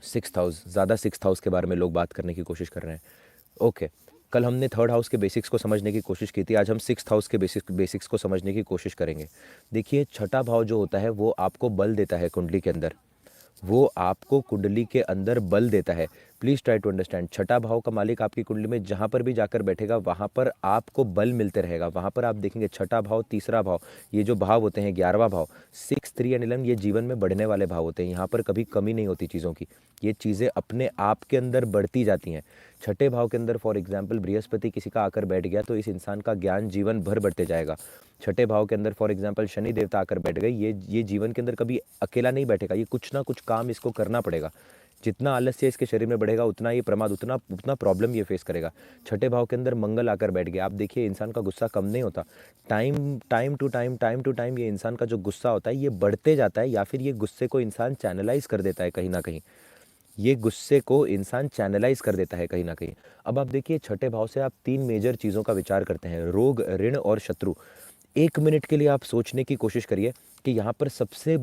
Sixth house, ज़्यादा sixth house के बारे में लोग बात करने की कोशिश कर रहे हैं। ओके, कल हमने थर्ड हाउस के बेसिक्स को समझने की कोशिश की थी, आज हम सिक्स्थ हाउस के बेसिक्स को समझने की कोशिश करेंगे। देखिए, छठा भाव जो होता है वो आपको बल देता है कुंडली के अंदर, वो आपको कुंडली के अंदर बल देता है। प्लीज़ ट्राई टू अंडरस्टैंड, छठा भाव का मालिक आपकी कुंडली में जहाँ पर भी जाकर बैठेगा वहाँ पर आपको बल मिलते रहेगा। वहाँ पर आप देखेंगे छठा भाव, तीसरा भाव, ये जो भाव होते हैं, 11वां भाव, 6, 3 एंड 11, ये जीवन में बढ़ने वाले भाव होते हैं। यहाँ पर कभी कमी नहीं होती चीज़ों की, ये चीज़ें अपने आप के अंदर बढ़ती जाती हैं। छठे भाव के अंदर फॉर एग्जाम्पल बृहस्पति किसी का आकर बैठ गया तो इस इंसान का ज्ञान जीवन भर बढ़ते जाएगा। छठे भाव के अंदर फॉर एग्जाम्पल शनि देवता आकर बैठ गए, ये जीवन के अंदर कभी अकेला नहीं बैठेगा, ये कुछ ना कुछ काम इसको करना पड़ेगा। जितना आलस्य इसके शरीर में बढ़ेगा उतना ये प्रमाद, उतना उतना प्रॉब्लम ये फेस करेगा। छठे भाव के अंदर मंगल आकर बैठ गया, आप देखिए इंसान का गुस्सा कम नहीं होता। टाइम टू टाइम ये इंसान का जो गुस्सा होता है ये बढ़ते जाता है, या फिर ये गुस्से को इंसान चैनलाइज कर देता है कहीं ना कहीं, ये गुस्से को इंसान चैनलाइज कर देता है कहीं ना कहीं। अब आप देखिए छठे भाव से आप 3 मेजर चीज़ों का विचार करते हैं, रोग, ऋण और शत्रु। 1 मिनट के लिए आप सोचने की कोशिश करिए कि यहाँ पर सबसे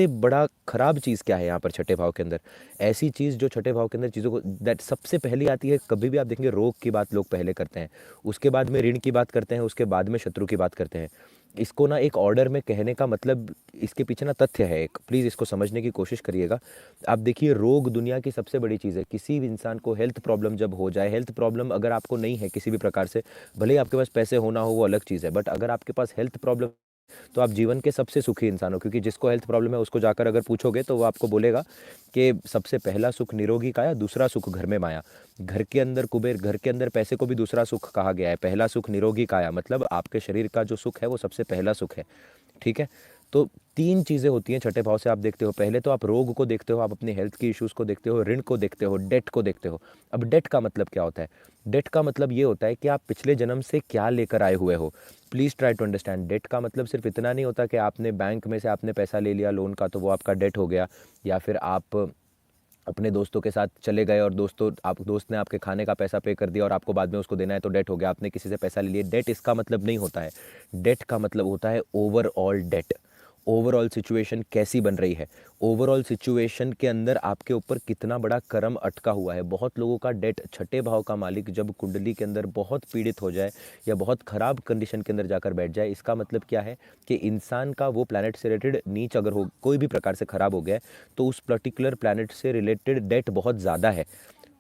बड़ा खराब चीज़ क्या है यहाँ पर छठे भाव के अंदर। ऐसी चीज़ जो छठे भाव के अंदर चीज़ों को दैट सबसे पहली आती है, कभी भी आप देखेंगे रोग की बात लोग पहले करते हैं, उसके बाद में ऋण की बात करते हैं, उसके बाद में शत्रु की बात करते हैं। इसको ना एक ऑर्डर में कहने का मतलब, इसके पीछे ना तथ्य है एक, प्लीज़ इसको समझने की कोशिश करिएगा। आप देखिए रोग दुनिया की सबसे बड़ी चीज़ है। किसी भी इंसान को हेल्थ प्रॉब्लम जब हो जाए, हेल्थ प्रॉब्लम अगर आपको नहीं है किसी भी प्रकार से, भले ही आपके पास पैसे होना हो वो अलग चीज़ है, बट अगर आपके पास हेल्थ प्रॉब्लम, तो आप जीवन के सबसे सुखी इंसान हो। क्योंकि जिसको हेल्थ प्रॉब्लम है उसको जाकर अगर पूछोगे तो वो आपको बोलेगा कि सबसे पहला सुख निरोगी काया, दूसरा सुख घर में माया। घर के अंदर कुबेर, घर के अंदर पैसे को भी दूसरा सुख कहा गया है। पहला सुख निरोगी काया मतलब आपके शरीर का जो सुख है वो सबसे पहला सुख है, ठीक है। तो 3 चीज़ें होती हैं छठे भाव से आप देखते हो। पहले तो आप रोग को देखते हो, आप अपनी हेल्थ की इश्यूज़ को देखते हो, ऋण को देखते हो, डेट को देखते हो। अब डेट का मतलब क्या होता है? डेट का मतलब ये होता है कि आप पिछले जन्म से क्या लेकर आए हुए हो। Please try to understand, date का मतलब सिर्फ इतना नहीं होता कि आपने बैंक में से आपने पैसा ले लिया लोन का तो वो आपका डेट हो गया, या फिर आप अपने दोस्तों के साथ चले गए और दोस्त ने आपके खाने का पैसा पे कर दिया और आपको बाद में उसको देना है तो डेट हो गया, आपने किसी से पैसा ले लिया। डेट इसका मतलब नहीं होता है। डेट का मतलब होता है ओवरऑल डेट। ओवरऑल सिचुएशन कैसी बन रही है, ओवरऑल सिचुएशन के अंदर आपके ऊपर कितना बड़ा कर्म अटका हुआ है। बहुत लोगों का डेट, छठे भाव का मालिक जब कुंडली के अंदर बहुत पीड़ित हो जाए या बहुत खराब कंडीशन के अंदर जाकर बैठ जाए, इसका मतलब क्या है कि इंसान का वो प्लैनेट से रिलेटेड नीच अगर हो कोई भी प्रकार से खराब हो गया है तो उस पर्टिकुलर प्लैनेट से रिलेटेड डेट बहुत ज़्यादा है।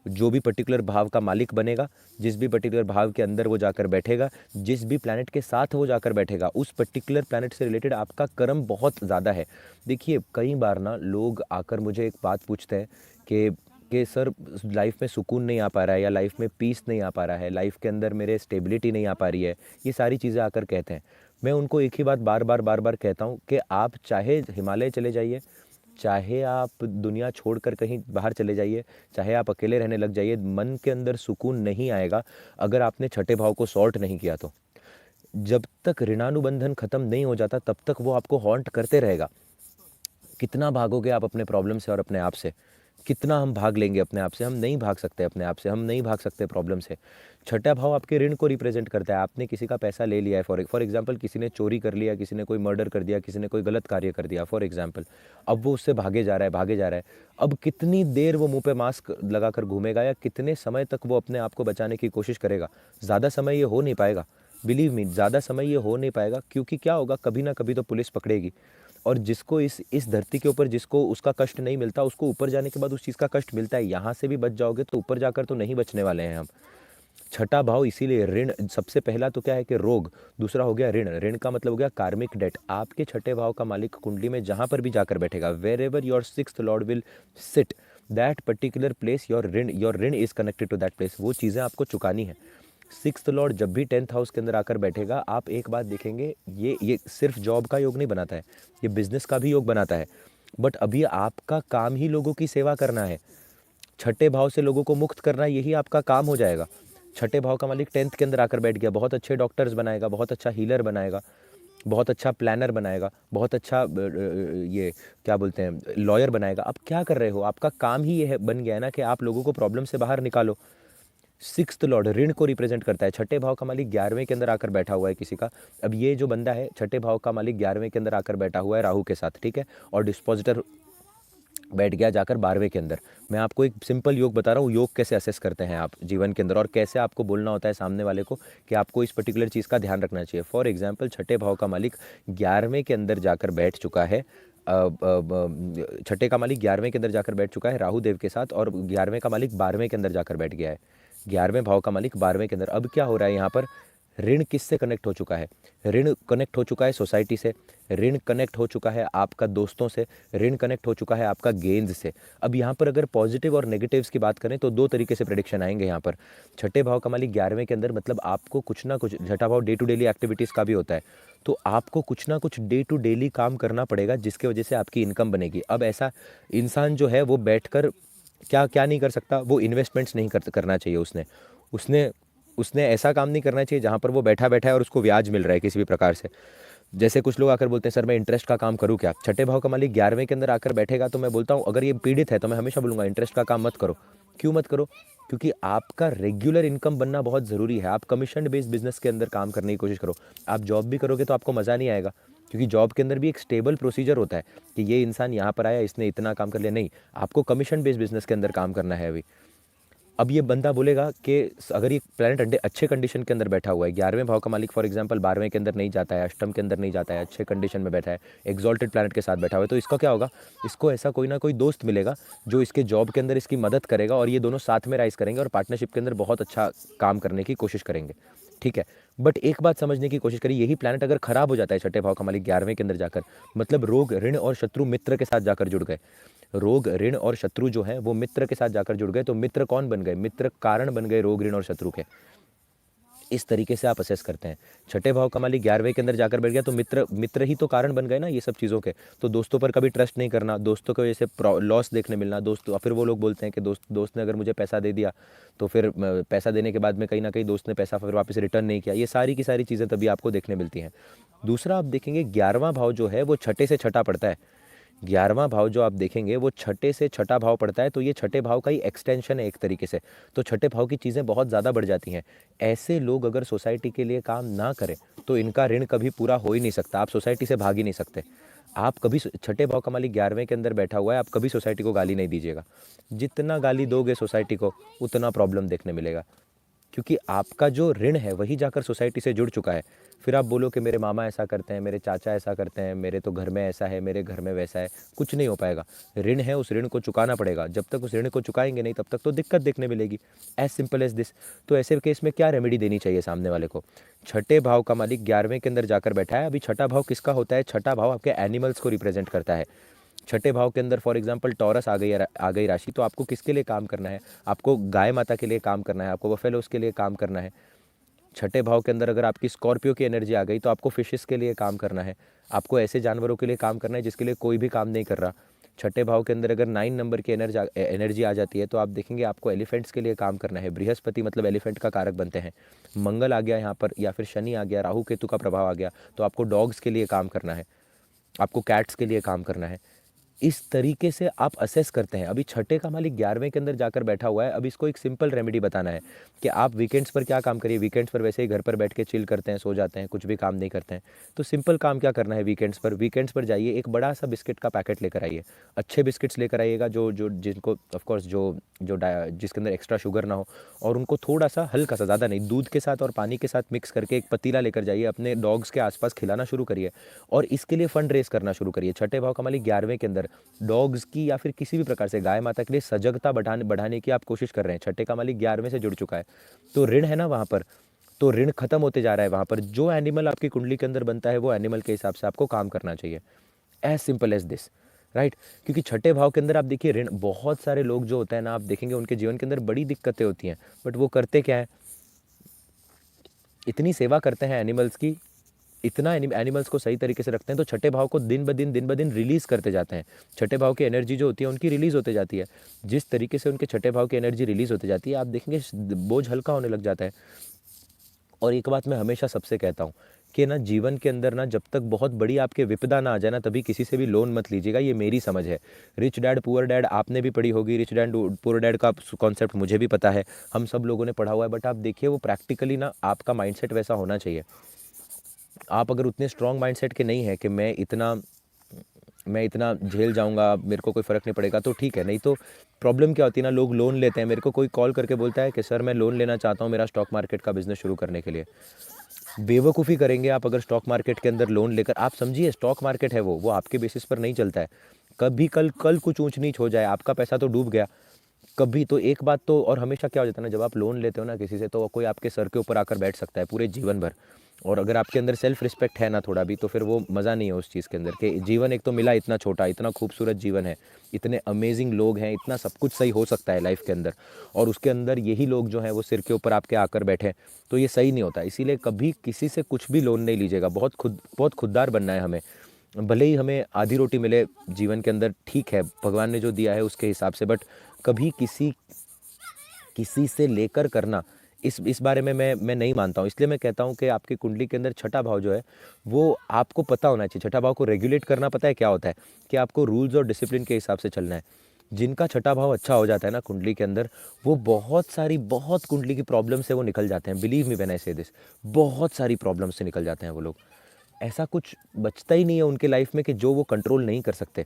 जो भी पर्टिकुलर भाव का मालिक बनेगा, जिस भी पर्टिकुलर भाव के अंदर वो जाकर बैठेगा, जिस भी प्लैनेट के साथ वो जाकर बैठेगा, उस पर्टिकुलर प्लैनेट से रिलेटेड आपका कर्म बहुत ज़्यादा है। देखिए कई बार ना लोग आकर मुझे एक बात पूछते हैं कि सर लाइफ में सुकून नहीं आ पा रहा है, या लाइफ में पीस नहीं आ पा रहा है, लाइफ के अंदर मेरे स्टेबिलिटी नहीं आ पा रही है, ये सारी चीज़ें आकर कहते हैं। मैं उनको एक ही बात बार बार कहता हूँ कि आप चाहे हिमालय चले जाइए, चाहे आप दुनिया छोड़कर कहीं बाहर चले जाइए, चाहे आप अकेले रहने लग जाइए, मन के अंदर सुकून नहीं आएगा अगर आपने छठे भाव को सॉर्ट नहीं किया तो। जब तक ऋणानुबंधन खत्म नहीं हो जाता तब तक वो आपको हॉन्ट करते रहेगा। कितना भागोगे आप अपने प्रॉब्लम से और अपने आप से? कितना हम भाग लेंगे अपने आप से? हम नहीं भाग सकते अपने आप से, हम नहीं भाग सकते प्रॉब्लम से। छठा भाव आपके ऋण को रिप्रेजेंट करता है। आपने किसी का पैसा ले लिया है, फॉर एग्जांपल किसी ने चोरी कर लिया, किसी ने कोई मर्डर कर दिया, किसी ने कोई गलत कार्य कर दिया फॉर एग्जांपल। अब वो उससे भागे जा रहा है, भागे जा रहा है। अब कितनी देर वो मुंह पे मास्क लगाकर घूमेगा, या कितने समय तक वो अपने आप को बचाने की कोशिश करेगा? ज़्यादा समय ये हो नहीं पाएगा। बिलीव मी, ज़्यादा समय ये हो नहीं पाएगा, क्योंकि क्या होगा, कभी ना कभी तो पुलिस पकड़ेगी। और जिसको इस धरती के ऊपर जिसको उसका कष्ट नहीं मिलता, उसको ऊपर जाने के बाद उस चीज़ का कष्ट मिलता है। यहाँ से भी बच जाओगे तो ऊपर जाकर तो नहीं बचने वाले हैं हम। छठा भाव इसीलिए ऋण, सबसे पहला तो क्या है कि रोग, दूसरा हो गया ऋण। ऋण का मतलब हो गया कार्मिक डेट। आपके छठे भाव का मालिक कुंडली में जहाँ पर भी जाकर बैठेगा, wherever your sixth lord will sit, that particular place your ऋण is connected to that place. वो चीज़ें आपको चुकानी है। सिक्स्थ लॉर्ड जब भी 10th हाउस के अंदर आकर बैठेगा, आप एक बात देखेंगे, ये सिर्फ जॉब का योग नहीं बनाता है, ये बिजनेस का भी योग बनाता है। बट अभी आपका काम ही लोगों की सेवा करना है। छठे भाव से लोगों को मुक्त करना, यही आपका काम हो जाएगा। छठे भाव का मालिक 10th के अंदर आकर बैठ गया, बहुत अच्छे डॉक्टर्स बनाएगा, बहुत अच्छा हीलर बनाएगा, बहुत अच्छा प्लानर बनाएगा, बहुत अच्छा ये क्या बोलते हैं, लॉयर बनाएगा। अब क्या कर रहे हो? आपका काम ही ये है, बन गया है ना कि आप लोगों को प्रॉब्लम से बाहर निकालो। सिक्स्थ लॉर्ड ऋण को रिप्रेजेंट करता है। छठे भाव का मालिक 11वें के अंदर आकर बैठा हुआ है किसी का। अब ये जो बंदा है, छठे भाव का मालिक 11वें के अंदर आकर बैठा हुआ है राहु के साथ, ठीक है, और डिस्पोजिटर बैठ गया जाकर 12वें के अंदर। मैं आपको एक सिंपल योग बता रहा हूँ, योग कैसे असेस करते हैं आप जीवन के अंदर और कैसे आपको बोलना होता है सामने वाले को कि आपको इस पर्टिकुलर चीज़ का ध्यान रखना चाहिए। फॉर एग्जांपल, छठे भाव का मालिक 11वें के अंदर जाकर बैठ चुका है। छठे का मालिक 11वें के अंदर जाकर बैठ चुका है राहु देव के साथ, और 11वें का मालिक 12वें के अंदर जाकर बैठ गया है। 11वें भाव का मालिक 12वें के अंदर। अब क्या हो रहा है यहाँ पर, ऋण किससे कनेक्ट हो चुका है? ऋण कनेक्ट हो चुका है सोसाइटी से, ऋण कनेक्ट हो चुका है आपका दोस्तों से, ऋण कनेक्ट हो चुका है आपका गेंद से। अब यहाँ पर अगर पॉजिटिव और नेगेटिव्स की बात करें तो दो तरीके से प्रेडिक्शन आएंगे यहाँ पर। छठे भाव का मालिक 11वें के अंदर, मतलब आपको कुछ ना कुछ, छठा भाव डे टू डेली एक्टिविटीज़ का भी होता है, तो आपको कुछ ना कुछ डे टू डेली काम करना पड़ेगा जिसकी वजह से आपकी इनकम बनेगी। अब ऐसा इंसान जो है वो बैठकर क्या क्या नहीं कर सकता, वो इन्वेस्टमेंट्स नहीं करना चाहिए उसने उसने उसने ऐसा काम नहीं करना चाहिए जहाँ पर वो बैठा बैठा है और उसको ब्याज मिल रहा है किसी भी प्रकार से। जैसे कुछ लोग आकर बोलते हैं सर मैं इंटरेस्ट का काम करूँ क्या? छठे भाव का मालिक 11वें के अंदर आकर बैठेगा तो मैं बोलता हूँ अगर ये पीड़ित है तो मैं हमेशा बोलूँगा इंटरेस्ट का काम मत करो। क्यों मत करो? क्योंकि आपका रेगुलर इनकम बनना बहुत ज़रूरी है। आप कमीशन बेस्ड बिजनेस के अंदर काम करने की कोशिश करो। आप जॉब भी करोगे तो आपको मज़ा नहीं आएगा, क्योंकि जॉब के अंदर भी एक स्टेबल प्रोसीजर होता है कि ये इंसान यहाँ पर आया, इसने इतना काम कर लिया। नहीं, आपको कमीशन बेस्ड बिजनेस के अंदर काम करना है अभी। अब ये बंदा बोलेगा कि अगर ये प्लैनेट अच्छे कंडीशन के अंदर बैठा हुआ है, 11वें भाव का मालिक फॉर एग्जांपल 12वें के अंदर नहीं जाता है, अष्टम के अंदर नहीं जाता है, अच्छे कंडीशन में बैठा है, एग्जॉल्टेड प्लैनेट के साथ बैठा हुआ है, तो इसका क्या होगा? इसको ऐसा कोई ना कोई दोस्त मिलेगा जो इसके जॉब के अंदर इसकी मदद करेगा और ये दोनों साथ में राइज करेंगे और पार्टनरशिप के अंदर बहुत अच्छा काम करने की कोशिश करेंगे। ठीक है, बट एक बात समझने की कोशिश करिए, यही प्लैनेट अगर खराब हो जाता है छठे भाव का मालिक 11वें के अंदर जाकर, मतलब रोग, ऋण और शत्रु मित्र के साथ जाकर जुड़ गए। रोग, ऋण और शत्रु जो है वो मित्र के साथ जाकर जुड़ गए, तो मित्र कौन बन गए? मित्र कारण बन गए रोग, ऋण और शत्रु के। इस तरीके से आप असेस करते हैं। छठे भाव का मालिक 11वें के अंदर जाकर बैठ गया तो मित्र मित्र ही तो कारण बन गए ना ये सब चीज़ों के। तो दोस्तों पर कभी ट्रस्ट नहीं करना, दोस्तों की वजह से लॉस देखने मिलना, दोस्त, फिर वो लोग बोलते हैं कि दोस्त ने अगर मुझे पैसा दे दिया तो फिर पैसा देने के बाद में कहीं ना कहीं दोस्त ने पैसा फिर वापस रिटर्न नहीं किया। ये सारी की सारी चीज़ें तभी आपको देखने मिलती हैं। दूसरा, आप देखेंगे 11वां भाव जो है वो छठे से छठा पड़ता है। 11वां भाव जो आप देखेंगे वो छठे से छठा भाव पड़ता है, तो ये छठे भाव का ही एक्सटेंशन है एक तरीके से। तो छठे भाव की चीज़ें बहुत ज़्यादा बढ़ जाती हैं। ऐसे लोग अगर सोसाइटी के लिए काम ना करें तो इनका ऋण कभी पूरा हो ही नहीं सकता। आप सोसाइटी से भाग ही नहीं सकते। आप कभी, छठे भाव का मालिक 11वें के अंदर बैठा हुआ है, आप कभी सोसाइटी को गाली नहीं दीजिएगा। जितना गाली दोगे सोसाइटी को उतना प्रॉब्लम देखने मिलेगा, क्योंकि आपका जो ऋण है वही जाकर सोसाइटी से जुड़ चुका है। फिर आप बोलो कि मेरे मामा ऐसा करते हैं, मेरे चाचा ऐसा करते हैं, मेरे तो घर में ऐसा है, मेरे घर में वैसा है, कुछ नहीं हो पाएगा। ऋण है, उस ऋण को चुकाना पड़ेगा। जब तक उस ऋण को चुकाएंगे नहीं तब तक तो दिक्कत देखने मिलेगी। As simple as this. तो ऐसे केस में क्या रेमेडी देनी चाहिए सामने वाले को? छठे भाव का मालिक 11वें के अंदर जाकर बैठा है। अभी छठा भाव किसका होता है? छठा भाव आपके एनिमल्स को रिप्रेजेंट करता है। छठे भाव के अंदर फॉर एग्जांपल टॉरस आ गई राशि, तो आपको किसके लिए काम करना है? आपको गाय माता के लिए काम करना है, आपको बफेलोस के लिए काम करना है। छठे भाव के अंदर अगर आपकी स्कॉर्पियो की एनर्जी आ गई तो आपको फिशेस के लिए काम करना है। आपको ऐसे जानवरों के लिए काम करना है जिसके लिए कोई भी काम नहीं कर रहा। छठे भाव के अंदर अगर 9 नंबर की एनर्जी आ जाती है तो आप देखेंगे आपको एलिफेंट्स के लिए काम करना है। बृहस्पति मतलब एलिफेंट का कारक बनते हैं। मंगल आ गया यहाँ पर, या फिर शनि आ गया, राहु केतु का प्रभाव आ गया, तो आपको डॉग्स के लिए काम करना है, आपको कैट्स के लिए काम करना है। इस तरीके से आप असेस करते हैं। अभी छठे का मालिक 11वें के अंदर जाकर बैठा हुआ है। अब इसको एक सिंपल रेमेडी बताना है कि आप वीकेंड्स पर क्या काम करिए। वीकेंड्स पर वैसे ही घर पर बैठ के चिल करते हैं, सो जाते हैं, कुछ भी काम नहीं करते हैं। तो सिंपल काम क्या करना है वीकेंड्स पर? वीकेंड्स पर जाइए, एक बड़ा सा बिस्किट का पैकेट लेकर आइए। अच्छे बिस्किट्स लेकर आइएगा जो जो जिनको ऑफकोर्स जिसके अंदर एक्स्ट्रा शुगर ना हो, और उनको थोड़ा सा हल्का सा, ज़्यादा नहीं, दूध के साथ और पानी के साथ मिक्स करके एक पतीला लेकर जाइए, अपने डॉग्स के आसपास खिलाना शुरू करिए और इसके लिए फंड रेस करना शुरू करिए। छठे भाव का मालिक 11वें के अंदर डॉग्स की या फिर किसी भी प्रकार से गाय माता के लिए सजगता बढ़ाने की आप कोशिश कर रहे हैं। छठे का मालिक 11वें से जुड़ चुका है, तो ऋण है ना वहाँ पर, तो ऋण खत्म होते जा रहा है। वहाँ पर जो एनिमल आपकी कुंडली के अंदर बनता है वो एनिमल के हिसाब से आपको काम करना चाहिए। As simple as this, right? क्योंकि छठे भाव के अंदर आप देखिए ऋण, बहुत सारे लोग जो होते हैं ना, आप देखेंगे उनके जीवन के अंदर बड़ी दिक्कतें होती हैं, बट वो करते क्या है? इतनी सेवा करते हैं एनिमल्स की, इतना एनिमल्स को सही तरीके से रखते हैं, तो छठे भाव को दिन ब दिन रिलीज़ करते जाते हैं। छठे भाव की एनर्जी जो होती है उनकी रिलीज़ होते जाती है। जिस तरीके से उनके छठे भाव की एनर्जी रिलीज़ होती जाती है, आप देखेंगे बोझ हल्का होने लग जाता है। और एक बात मैं हमेशा सबसे कहता हूँ कि ना, जीवन के अंदर ना, जब तक बहुत बड़ी आपके विपदा ना आ जाए ना, तभी किसी से भी लोन मत लीजिएगा। ये मेरी समझ है। रिच डैड पुअर डैड आपने भी पढ़ी होगी, रिच डैड पुअर डैड का कॉन्सेप्ट मुझे भी पता है, हम सब लोगों ने पढ़ा हुआ है, बट आप देखिए वो प्रैक्टिकली ना, आपका माइंडसेट वैसा होना चाहिए। आप अगर उतने स्ट्रॉन्ग माइंडसेट के नहीं है कि मैं इतना मैं इतना झेल जाऊँगा, मेरे को कोई फ़र्क नहीं पड़ेगा, तो ठीक है। नहीं तो प्रॉब्लम क्या होती है ना, लोग लोन लेते हैं। मेरे को कोई कॉल करके बोलता है कि सर मैं लोन लेना चाहता हूँ मेरा स्टॉक मार्केट का बिज़नेस शुरू करने के लिए। बेवकूफ़ी करेंगे आप अगर स्टॉक मार्केट के अंदर लोन लेकर। आप समझिए स्टॉक मार्केट है वो आपके बेसिस पर नहीं चलता है। कभी कल कल कुछ ऊंच नीच हो जाए, आपका पैसा तो डूब गया। कभी तो एक बात तो, और हमेशा क्या हो जाता है ना, जब आप लोन लेते हो ना किसी से, तो कोई आपके सर के ऊपर आकर बैठ सकता है पूरे जीवन भर। और अगर आपके अंदर सेल्फ रिस्पेक्ट है ना थोड़ा भी, तो फिर वो मज़ा नहीं है उस चीज़ के अंदर। कि जीवन एक तो मिला इतना छोटा, इतना खूबसूरत जीवन है, इतने अमेजिंग लोग हैं, इतना सब कुछ सही हो सकता है लाइफ के अंदर, और उसके अंदर यही लोग जो हैं वो सिर के ऊपर आपके आकर बैठे, तो ये सही नहीं होता। इसीलिए कभी किसी से कुछ भी लोन नहीं लीजिएगा। बहुत खुददार बनना है हमें। भले ही हमें आधी रोटी मिले जीवन के अंदर, ठीक है, भगवान ने जो दिया है उसके हिसाब से, बट कभी किसी किसी से लेकर करना, इस बारे में मैं नहीं मानता हूँ। इसलिए मैं कहता हूँ कि आपकी कुंडली के अंदर छठा भाव जो है वो आपको पता होना चाहिए। छठा भाव को रेगुलेट करना पता है क्या होता है? कि आपको रूल्स और डिसिप्लिन के हिसाब से चलना है। जिनका छठा भाव अच्छा हो जाता है ना कुंडली के अंदर, वो बहुत कुंडली की प्रॉब्लम से वो निकल जाते हैं। बिलीव मी व्हेन आई से दिस, बहुत सारी प्रॉब्लम से निकल जाते हैं वो लोग। ऐसा कुछ बचता ही नहीं है उनके लाइफ में कि जो वो कंट्रोल नहीं कर सकते।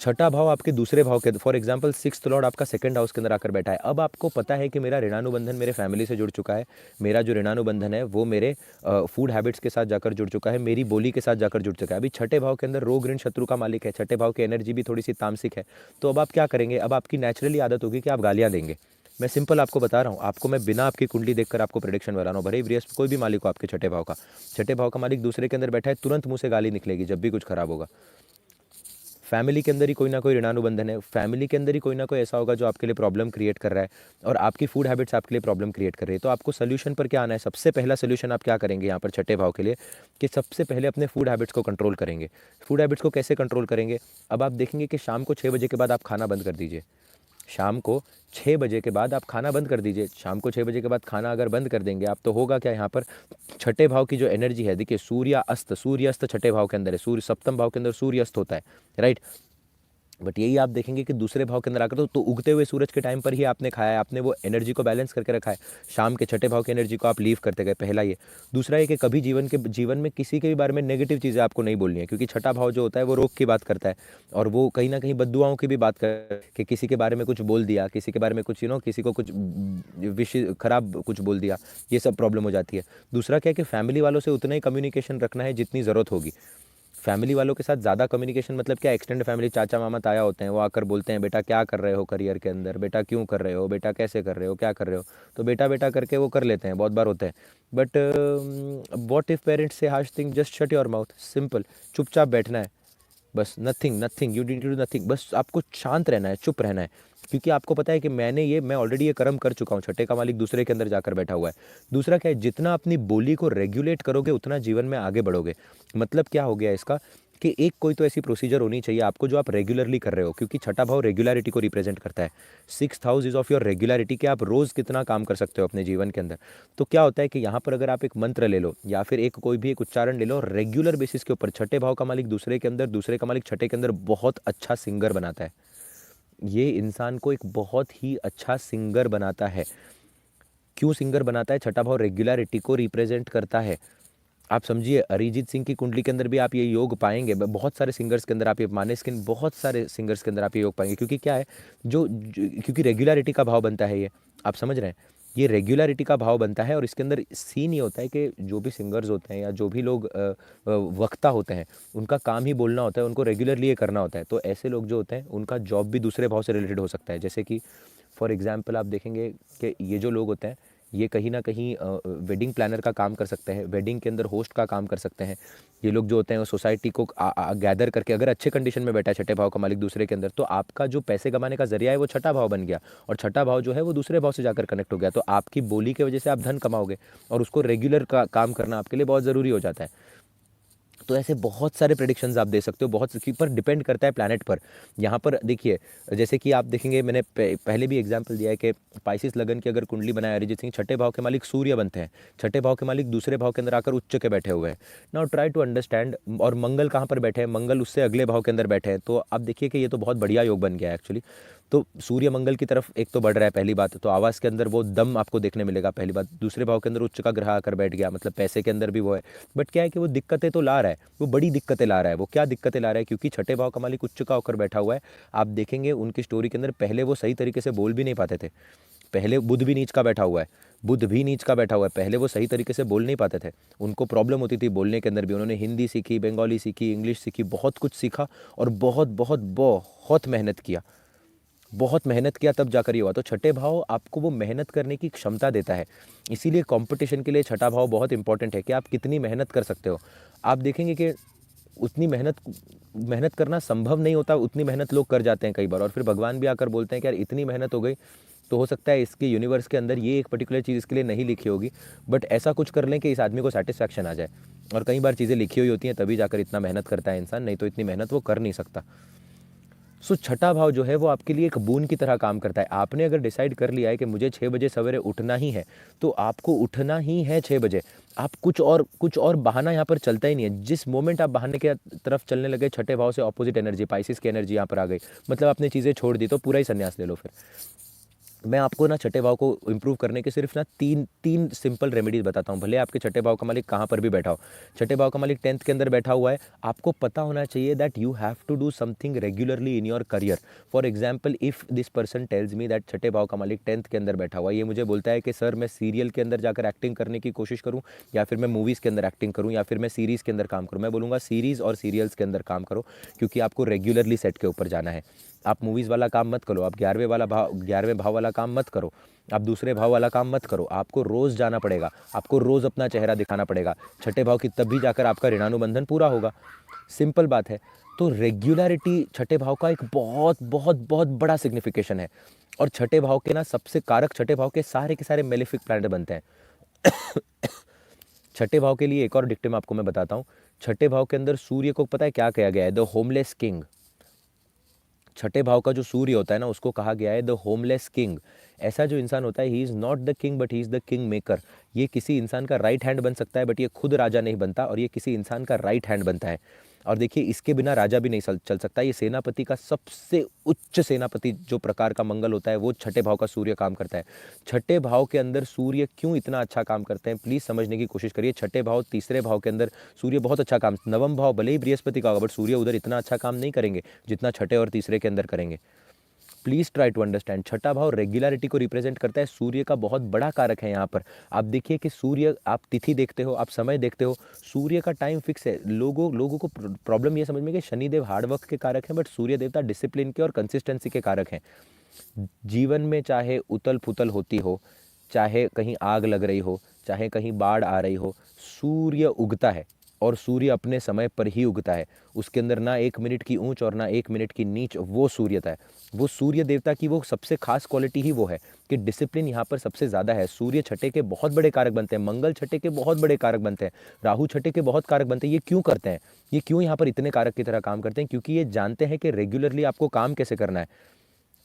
छठा भाव आपके दूसरे भाव के, फॉर एग्जांपल सिक्स्थ लॉर्ड आपका सेकंड हाउस के अंदर आकर बैठा है। अब आपको पता है कि मेरा ऋणानुबंधन मेरे फैमिली से जुड़ चुका है। मेरा जो ऋणानुबंधन है वो मेरे फूड हैबिट्स के साथ जाकर जुड़ चुका है, मेरी बोली के साथ जाकर जुड़ चुका है। अभी छठे भाव के अंदर रोग ऋण शत्रु का मालिक है, छठे भाव की एनर्जी भी थोड़ी सी तामसिक है। तो अब आप क्या करेंगे? अब आपकी नेचुरली आदत होगी कि आप गालियाँ देंगे। मैं सिंपल आपको बता रहा हूँ, आपको मैं बिना आपकी कुंडली देखकर आपको प्रेडिक्शन बता रहा हूँ। भले ही बृहस्पति कोई भी मालिक हो आपके छठे भाव का मालिक दूसरे के अंदर बैठा है, तुरंत मुंह से गाली निकलेगी जब भी कुछ खराब होगा। फैमिली के अंदर ही कोई ना कोई ऋणानुबंधन है, फैमिली के अंदर ही कोई ना कोई ऐसा होगा जो आपके लिए प्रॉब्लम क्रिएट कर रहा है, और आपकी फूड हैबिट्स आपके लिए प्रॉब्लम क्रिएट कर रही है। तो आपको सोल्यूशन पर क्या आना है? सबसे पहला सोल्यूशन आप क्या करेंगे यहाँ पर छठे भाव के लिए? कि सबसे पहले अपने फूड हैबिट्स को कंट्रोल करेंगे। फूड हैबिट्स को कैसे कंट्रोल करेंगे? अब आप देखेंगे कि शाम को 6 बजे के बाद आप खाना बंद कर दीजिए। शाम को 6 बजे के बाद आप खाना बंद कर दीजिए। शाम को 6 बजे के बाद खाना अगर बंद कर देंगे आप, तो होगा क्या यहाँ पर? छठे भाव की जो एनर्जी है, देखिए सूर्य अस्त छठे भाव के अंदर है, सूर्य सप्तम भाव के अंदर सूर्य अस्त होता है, राइट? बट यही आप देखेंगे कि दूसरे भाव के अंदर आकर तो उगते हुए सूरज के टाइम पर ही आपने खाया है, आपने वो एनर्जी को बैलेंस करके रखा है। शाम के छठे भाव की एनर्जी को आप लीव करते गए, पहला ये। दूसरा ये कि कभी जीवन में किसी के भी बारे में नेगेटिव चीज़ें आपको नहीं बोलनी है, क्योंकि छठा भाव जो होता है वो रोग की बात करता है, और वो कहीं ना कहीं बद्दुआओं की भी बात कर, कि किसी के बारे में कुछ बोल दिया, किसी के बारे में कुछ किसी को कुछ विश खराब कुछ बोल दिया, ये सब प्रॉब्लम हो जाती है। दूसरा क्या है कि फैमिली वालों से उतना ही कम्युनिकेशन रखना है जितनी ज़रूरत होगी। फैमिली वालों के साथ ज़्यादा कम्युनिकेशन मतलब क्या? एक्सटेंड फैमिली, चाचा मामा ताया होते हैं, वो आकर बोलते हैं बेटा क्या कर रहे हो करियर के अंदर, बेटा क्यों कर रहे हो, बेटा कैसे कर रहे हो, क्या कर रहे हो, तो बेटा बेटा करके वो कर लेते हैं, बहुत बार होता है। बट व्हाट इफ पेरेंट्स से harsh thing? Just shut your mouth, simple. चुपचाप बैठना है बस, nothing nothing, you need to do nothing, बस आपको शांत रहना है, चुप रहना है। क्योंकि आपको पता है कि मैं ऑलरेडी ये कर्म कर चुका हूँ। छठे का मालिक दूसरे के अंदर जाकर बैठा हुआ है। दूसरा क्या है? जितना अपनी बोली को रेगुलेट करोगे उतना जीवन में आगे बढ़ोगे। मतलब क्या हो गया इसका? कि एक कोई तो ऐसी प्रोसीजर होनी चाहिए आपको जो आप रेगुलरली कर रहे हो, क्योंकि छठा भाव रेगुलरिटी को रिप्रेजेंट करता है। Sixth house is of your regularity, कि आप रोज़ कितना काम कर सकते हो अपने जीवन के अंदर। तो क्या होता है कि यहाँ पर अगर आप एक मंत्र ले लो या फिर कोई भी एक उच्चारण ले लो रेगुलर बेसिस के ऊपर, छठे भाव का मालिक दूसरे के अंदर, दूसरे का मालिक छठे के अंदर, बहुत अच्छा सिंगर बनाता है। ये इंसान को एक बहुत ही अच्छा सिंगर बनाता है। क्यों सिंगर बनाता है? छठा भाव रेगुलरिटी को रिप्रेजेंट करता है। आप समझिए अरिजीत सिंह की कुंडली के अंदर भी आप ये योग पाएंगे, बहुत सारे सिंगर्स के अंदर आप ये, मानेस्किन, बहुत सारे सिंगर्स के अंदर आप ये योग पाएंगे। क्योंकि क्या है, क्योंकि रेगुलरिटी का भाव बनता है ये, आप समझ रहे हैं? ये रेगुलरिटी का भाव बनता है, और इसके अंदर सीन ये होता है कि जो भी सिंगर्स होते हैं या जो भी लोग वक्ता होते हैं, उनका काम ही बोलना होता है, उनको रेगुलरली ये करना होता है। तो ऐसे लोग जो होते हैं उनका जॉब भी दूसरे भाव से रिलेटेड हो सकता है। जैसे कि फॉर एग्जाम्पल आप देखेंगे कि ये जो लोग होते हैं ये कहीं ना कहीं वेडिंग प्लानर का काम कर सकते हैं, वेडिंग के अंदर होस्ट का काम कर सकते हैं। ये लोग जो होते हैं वो सोसाइटी को गैदर करके, अगर अच्छे कंडीशन में बैठा है छठे भाव का मालिक दूसरे के अंदर, तो आपका जो पैसे कमाने का जरिया है वो छठा भाव बन गया, और छठा भाव जो है वो दूसरे भाव से जाकर कनेक्ट हो गया। तो आपकी बोली की वजह से आप धन कमाओगे, और उसको रेगुलर का काम करना आपके लिए बहुत ज़रूरी हो जाता है। तो ऐसे बहुत सारे प्रेडिक्शंस आप दे सकते हो, बहुत की पर डिपेंड करता है प्लैनेट पर। यहाँ पर देखिए, जैसे कि आप देखेंगे, मैंने पहले भी एग्जांपल दिया है कि पाइसिस लगन की अगर कुंडली बनाए अरिजीत सिंह, छठे भाव के मालिक सूर्य बनते हैं, छठे भाव के मालिक दूसरे भाव के अंदर आकर उच्च के बैठे हुए हैं। नाउ ट्राई टू अंडरस्टैंड, और मंगल कहाँ पर बैठे हैं? मंगल उससे अगले भाव के अंदर बैठे हैं। तो आप देखिए कि ये तो बहुत बढ़िया योग बन गया है एक्चुअली। तो सूर्य मंगल की तरफ एक तो बढ़ रहा है, पहली बात। तो आवास के अंदर वो दम आपको देखने मिलेगा, पहली बात। दूसरे भाव के अंदर उच्च का ग्रह आकर बैठ गया, मतलब पैसे के अंदर भी वो है। बट क्या है कि वो दिक्कतें तो ला रहा है, वो बड़ी दिक्कतें ला रहा है। वो क्या दिक्कतें ला रहा है? क्योंकि छठे भाव का मालिक उच्च का होकर बैठा हुआ है। आप देखेंगे उनकी स्टोरी के अंदर पहले वो सही तरीके से बोल भी नहीं पाते थे। पहले बुध भी नीच का बैठा हुआ है, बुध भी नीच का बैठा हुआ है। पहले वो सही तरीके से बोल नहीं पाते थे, उनको प्रॉब्लम होती थी बोलने के अंदर भी। उन्होंने हिंदी सीखी, बंगाली सीखी, इंग्लिश सीखी, बहुत कुछ सीखा और बहुत बहुत बहुत मेहनत किया, बहुत मेहनत किया, तब जाकर ये हुआ। तो छठे भाव आपको वो मेहनत करने की क्षमता देता है। इसीलिए कंपटीशन के लिए छठा भाव बहुत इंपॉर्टेंट है कि आप कितनी मेहनत कर सकते हो। आप देखेंगे कि उतनी मेहनत मेहनत करना संभव नहीं होता, उतनी मेहनत लोग कर जाते हैं कई बार, और फिर भगवान भी आकर बोलते हैं कि यार इतनी मेहनत हो गई, तो हो सकता है इसके यूनिवर्स के अंदर ये एक पर्टिकुलर चीज़ इसके लिए नहीं लिखी होगी, बट ऐसा कुछ कर लें कि इस आदमी को सेटिस्फैक्शन आ जाए। और कई बार चीज़ें लिखी हुई होती हैं तभी जाकर इतना मेहनत करता है इंसान, नहीं तो इतनी मेहनत वो कर नहीं सकता। सो छठा भाव जो है वो आपके लिए एक बून की तरह काम करता है। आपने अगर डिसाइड कर लिया है कि मुझे 6 बजे सवेरे उठना ही है, तो आपको उठना ही है 6 बजे। आप कुछ और बहाना यहाँ पर चलता ही नहीं है। जिस मोमेंट आप बहाने के तरफ चलने लगे, छठे भाव से ऑपोजिट एनर्जी, पाइसिस की एनर्जी यहाँ पर आ गई, मतलब आपने चीज़ें छोड़ दी, तो पूरा ही संन्यास ले लो फिर। मैं आपको ना छठे भाव को इंप्रूव करने के सिर्फ ना तीन तीन सिंपल रेमेडीज बताता हूँ। भले आपके छठे भाव का मालिक कहाँ पर भी बैठा हो, छठे भाव का मालिक 10th के अंदर बैठा हुआ है, आपको पता होना चाहिए that you have to do something regularly in your career. For example, if this person tells me that छठे भाव का मालिक 10th के अंदर बैठा हुआ है, ये मुझे बोलता है कि सर मैं सीरियल के अंदर जाकर एक्टिंग करने की कोशिश करूँ, या फिर मैं मूवीज़ के अंदर एक्टिंग करूँ, या फिर मैं सीरीज़ के अंदर काम करूँ। मैं बोलूँगा सीरीज़ और सीरियल्स के अंदर काम करो, क्योंकि आपको रेगुलरली सेट के ऊपर जाना है। आप मूवीज़ वाला काम मत करो, आप 11वें भाव वाला काम मत करो, आप दूसरे भाव वाला काम मत करो। आपको रोज़ जाना पड़ेगा, आपको रोज़ अपना चेहरा दिखाना पड़ेगा छठे भाव की, तभी जाकर आपका ऋणानुबंधन पूरा होगा। सिंपल बात है। तो रेगुलरिटी छठे भाव का एक बहुत बहुत बहुत बड़ा सिग्निफिकेशन है। और छठे भाव के ना सबसे कारक, छठे भाव के सारे मेलेफिक प्लैनेट बनते हैं। छठे भाव के लिए एक और डिक्टेम आपको मैं बताता हूँ। छठे भाव के अंदर सूर्य को पता है क्या कहा गया है? The homeless king. छठे भाव का जो सूर्य होता है ना, उसको कहा गया है द होमलेस किंग। ऐसा जो इंसान होता है, he is not the king but he is the king maker. ये किसी इंसान का राइट हैंड बन सकता है, बट ये खुद राजा नहीं बनता, और ये किसी इंसान का राइट हैंड बनता है। और देखिए, इसके बिना राजा भी नहीं चल सकता। ये सेनापति का सबसे उच्च सेनापति जो प्रकार का मंगल होता है, वो छठे भाव का सूर्य काम करता है। छठे भाव के अंदर सूर्य क्यों इतना अच्छा काम करते हैं, प्लीज़ समझने की कोशिश करिए। छठे भाव, तीसरे भाव के अंदर सूर्य बहुत अच्छा काम, नवम भाव भले ही बृहस्पति का होगा, बट सूर्य उधर इतना अच्छा काम नहीं करेंगे जितना छठे और तीसरे के अंदर करेंगे। Please try to understand. छठा भाव रेगुलरिटी को रिप्रेजेंट करता है, सूर्य का बहुत बड़ा कारक है यहाँ पर। आप देखिए कि सूर्य, आप तिथि देखते हो, आप समय देखते हो, सूर्य का टाइम फिक्स है। लोगों को प्रॉब्लम ये समझ में कि शनिदेव हार्डवर्क के कारक हैं, बट सूर्य देवता डिसिप्लिन के और कंसिस्टेंसी के कारक हैं। जीवन में चाहे उतल पुतल होती हो, चाहे कहीं आग लग रही हो, चाहे कहीं बाढ़ आ रही हो, सूर्य उगता है, और सूर्य अपने समय पर ही उगता है। उसके अंदर ना 1 मिनट की ऊंच और ना 1 मिनट की नीच, वो सूर्यता है। वो सूर्य देवता की वो सबसे खास क्वालिटी ही वो है कि डिसिप्लिन यहाँ पर सबसे ज़्यादा है। सूर्य छठे के बहुत बड़े कारक बनते हैं, मंगल छठे के बहुत बड़े कारक बनते हैं, राहु छठे के बहुत कारक बनते हैं। ये क्यों करते हैं? ये क्यों यहाँ पर इतने कारक की तरह काम करते हैं? क्योंकि ये जानते हैं कि रेगुलरली आपको काम कैसे करना है।